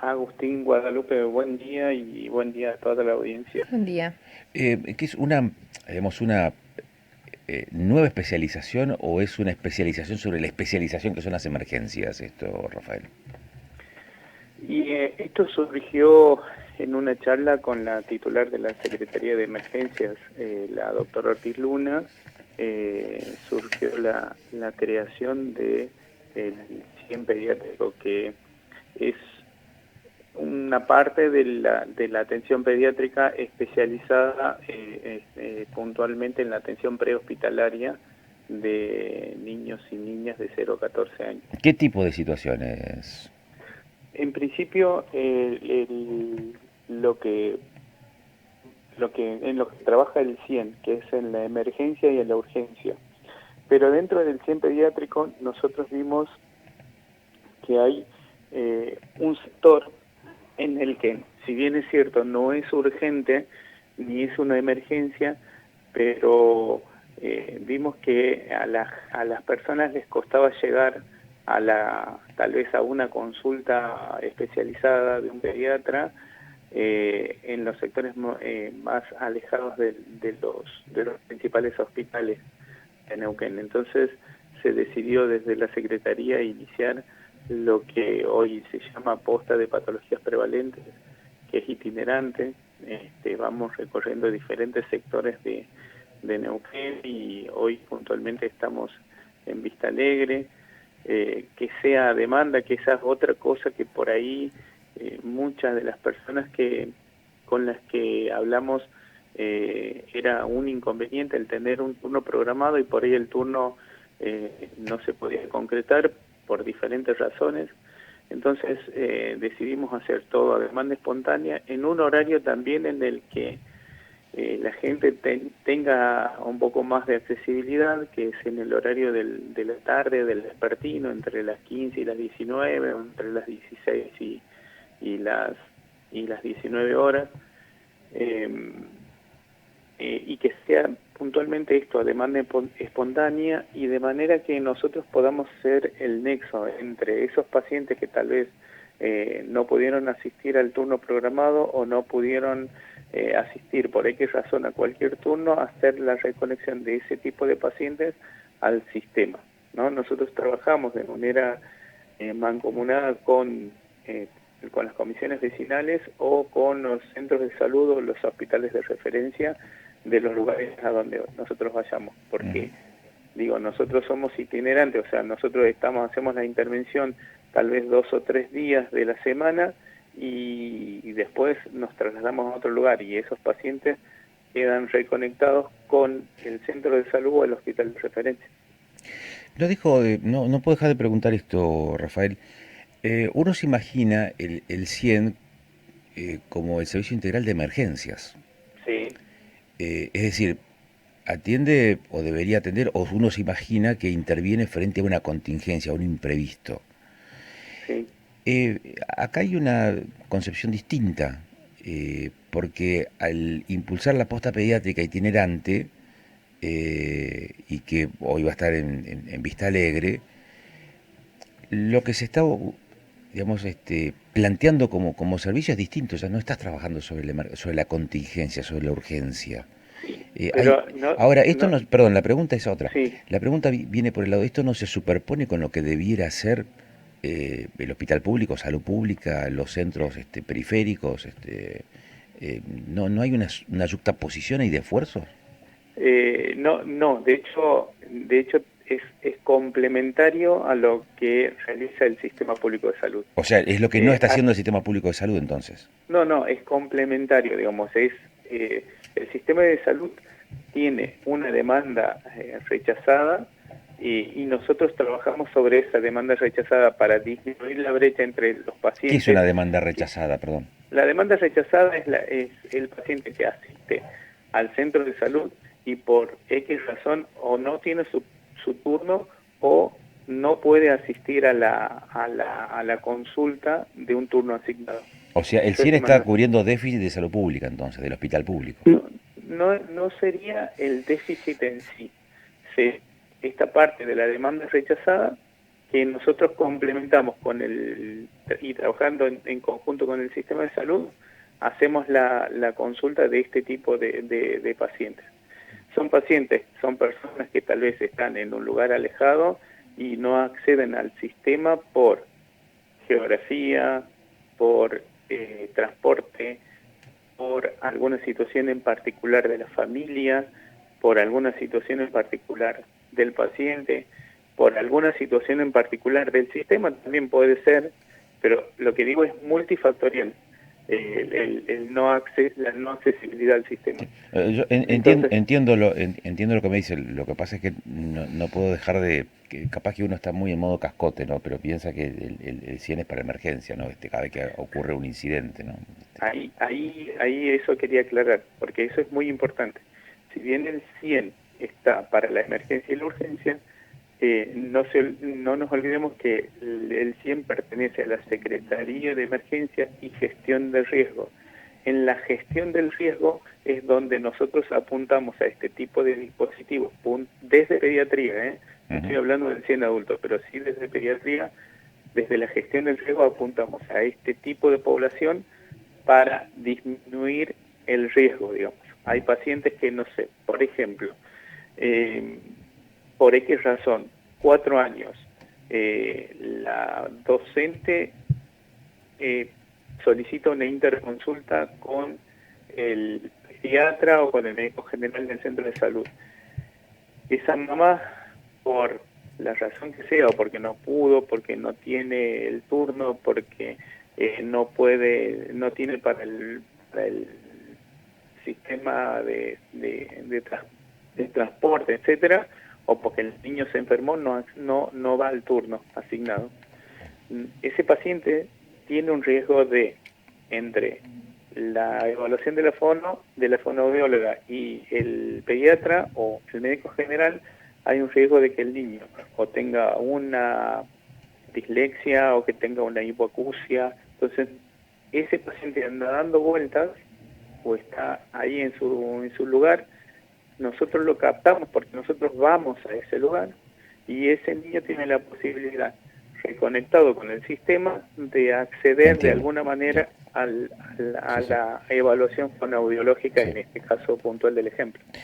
Agustín, Guadalupe, buen día y buen día a toda la audiencia. Buen día. ¿Qué es una nueva especialización o es una especialización sobre la especialización que son las emergencias, esto, Rafael? Esto surgió en una charla con la titular de la Secretaría de Emergencias, la doctora Ortiz Luna. Surgió la creación de el CIEM pediátrico, que es una parte de la atención pediátrica especializada puntualmente en la atención prehospitalaria de niños y niñas de 0 a 14 años. ¿Qué tipo de situaciones? En principio, en lo que trabaja el CIEN, que es en la emergencia y en la urgencia. Pero dentro del CIEN pediátrico nosotros vimos que hay un sector en el que, si bien es cierto, no es urgente ni es una emergencia, pero vimos que a las personas les costaba llegar tal vez a una consulta especializada de un pediatra en los sectores más alejados de los principales hospitales de Neuquén. Entonces se decidió desde la Secretaría iniciar lo que hoy se llama posta de patologías prevalentes, que es itinerante. Vamos recorriendo diferentes sectores de Neuquén y hoy puntualmente estamos en Vista Alegre. Que sea demanda, que esa es otra cosa que por ahí muchas de las personas con las que hablamos era un inconveniente el tener un turno programado y por ahí el turno no se podía concretar por diferentes razones. Entonces decidimos hacer todo a demanda espontánea en un horario también en el que la gente tenga un poco más de accesibilidad, que es en el horario de la tarde, del vespertino, entre las 15 y las 19, o entre las 16 y las 19 horas, eh, y que sea puntualmente esto a demanda espontánea y de manera que nosotros podamos ser el nexo entre esos pacientes que tal vez no pudieron asistir al turno programado o no pudieron asistir por X razón a cualquier turno, hacer la reconexión de ese tipo de pacientes al sistema, ¿no? Nosotros trabajamos de manera mancomunada con las comisiones vecinales o con los centros de salud o los hospitales de referencia de los lugares a donde nosotros vayamos, porque digo, nosotros somos itinerantes, o sea, nosotros hacemos la intervención tal vez 2 o 3 días de la semana y después nos trasladamos a otro lugar y esos pacientes quedan reconectados con el centro de salud o el hospital de referencia. Lo dijo, no puedo dejar de preguntar esto, Rafael. Uno se imagina el CIEN como el Servicio Integral de Emergencias. Sí, Es decir, atiende o debería atender, o uno se imagina que interviene frente a una contingencia, a un imprevisto. sí. Acá hay una concepción distinta, porque al impulsar la posta pediátrica itinerante, y que hoy va a estar en Vista Alegre, lo que se está, digamos, planteando como servicio es distinto. O sea, no estás trabajando sobre la contingencia, sobre la urgencia. Pero no, Ahora, esto no, no, perdón, la pregunta es otra. sí. La pregunta viene por el lado, esto no se superpone con lo que debiera ser el hospital público, salud pública, los centros periféricos, no hay una yuxtaposición ahí de esfuerzos. No, de hecho es complementario a lo que realiza el sistema público de salud. O sea, es lo que no está Ah, haciendo el sistema público de salud entonces. no, es complementario, digamos, el sistema de salud tiene una demanda rechazada y nosotros trabajamos sobre esa demanda rechazada para disminuir la brecha entre los ¿Qué es pacientes. una demanda rechazada, perdón? La demanda rechazada es el paciente que asiste al centro de salud y por X razón o no tiene su turno o no puede asistir a la consulta de un turno asignado. O sea, el Eso CIEN es está más. cubriendo déficit de salud pública entonces, del hospital público. No sería el déficit en sí. Esta parte de la demanda rechazada que nosotros complementamos y trabajando en conjunto con el sistema de salud, hacemos la consulta de este tipo de pacientes. Son pacientes, son personas que tal vez están en un lugar alejado y no acceden al sistema por geografía, por transporte, por alguna situación en particular de la familia, por alguna situación en particular del paciente, por alguna situación en particular del sistema también puede ser, pero lo que digo es multifactorial, la no accesibilidad al sistema. Entonces, entiendo lo que me dice. Lo que pasa es que no puedo dejar que capaz que uno está muy en modo cascote, ¿no? Pero piensa que el 100 es para emergencia, ¿no? Cada vez que ocurre un incidente, ¿no? ahí eso quería aclarar, porque eso es muy importante. Si bien el 100 está para la emergencia y la urgencia, no nos olvidemos que el 100 pertenece a la Secretaría de Emergencia y Gestión del Riesgo. En la gestión del riesgo es donde nosotros apuntamos a este tipo de dispositivos, desde pediatría, ¿eh? No estoy hablando del 100 adultos, pero sí desde pediatría, desde la gestión del riesgo apuntamos a este tipo de población para disminuir el riesgo, digamos. Hay pacientes que, no sé, por ejemplo, por X razón, 4 años, la docente solicita una interconsulta con el pediatra o con el médico general del centro de salud. Esa mamá, por la razón que sea, o porque no pudo, porque no tiene el turno, porque no tiene para el sistema de transporte, etcétera, o porque el niño se enfermó, no va al turno asignado. Ese paciente tiene un riesgo entre la evaluación de la fonoaudióloga y el pediatra o el médico general, hay un riesgo de que el niño o tenga una dislexia o que tenga una hipoacusia. Entonces, ese paciente anda dando vueltas o está ahí en su lugar, nosotros lo captamos porque nosotros vamos a ese lugar y ese niño tiene la posibilidad, reconectado con el sistema, de acceder de Entiendo. alguna manera a Sí, sí. la evaluación fonoaudiológica, Sí. en este caso puntual del ejemplo.